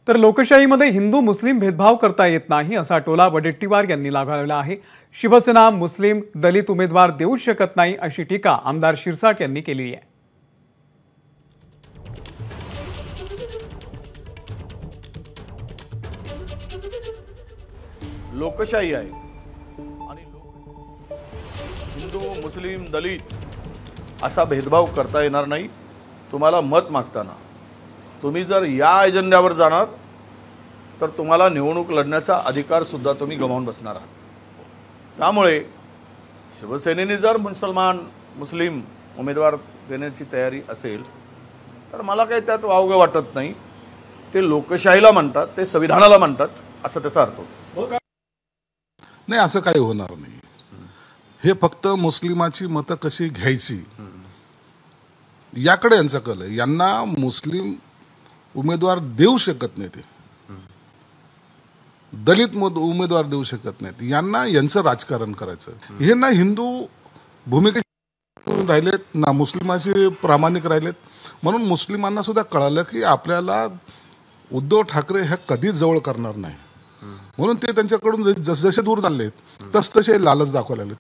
तर लोकशाहीमध्ये हिंदू मुस्लिम भेदभाव करता येत नाही असा टोला वडेट्टीवार यांनी लगावला आहे। शिवसेना मुस्लिम दलित उमेदवार देऊ शकत नाही अशी टीका आमदार शिरसाट यांनी केली आहे। लोकशाही आहे आणि हिंदू मुस्लिम दलित असा भेदभाव करता येणार नाही। तुम्हाला मत मागताना तुम्ही जर या एजेंड्यावर जाणार तर तुम्हाला निवडणूक लढण्याचा अधिकार सुद्धा तुम्ही गमावून बसणार आहात। त्यामुळे शिवसेनेने जर मुस्लिम उमेदवार देण्याची तयारी असेल तर मला काही त्यात वावगं वाटत नाही। ते लोकशाहीला म्हणतात, ते संविधानाला म्हणतात असं त्याचा अर्थ होतो। नाही, असं काही होणार नाही। हे फक्त मुस्लिमाची मतं कशी घ्यायची याकडे यांचा कल आहे। यांना मुस्लिम उमेदवार देऊ शकत नाही, ते दलित उमेदवार देऊ शकत नाहीत। यांना यांचं राजकारण करायचं। हे ना हिंदू भूमिकेत राहिलेत ना मुस्लिमाचे प्रामाणिक राहिलेत। म्हणून मुस्लिमांना सुद्धा कळालं की आपल्याला उद्धव ठाकरे हे कधीच जवळ करणार नाही। म्हणून ते त्यांच्याकडून जसजसे दूर चाललेत तसतसे लालच दाखवायला लागले।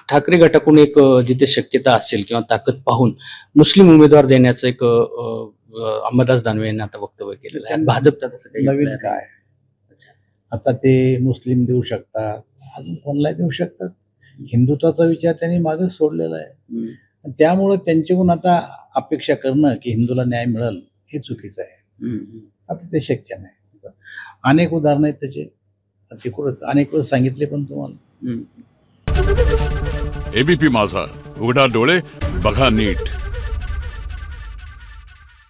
ठाकरे गटाकडून एक जिथे शक्यता असेल किंवा ताकद पाहून मुस्लिम उमेदवार देण्याचं एक अंबादास दानवे यांनी आता वक्तव्य केलेलं आहे। भाजपचा तसं काही नवीन काय आता ते मुस्लिम देऊ शकतात, अजून कोणाला देऊ शकतात। हिंदुत्वाचा विचार त्यांनी मागे सोडलेला आहे। त्यामुळे त्यांच्याकडून आता अपेक्षा करणं की हिंदूला न्याय मिळेल हे चुकीचं आहे। आता ते शक्य नाही। अनेक उदाहरण आहेत त्याचे, ते अनेक वेळेस सांगितले पण तुम्हाला। एबीपी माझा, उघडा डोळे बघा नीट।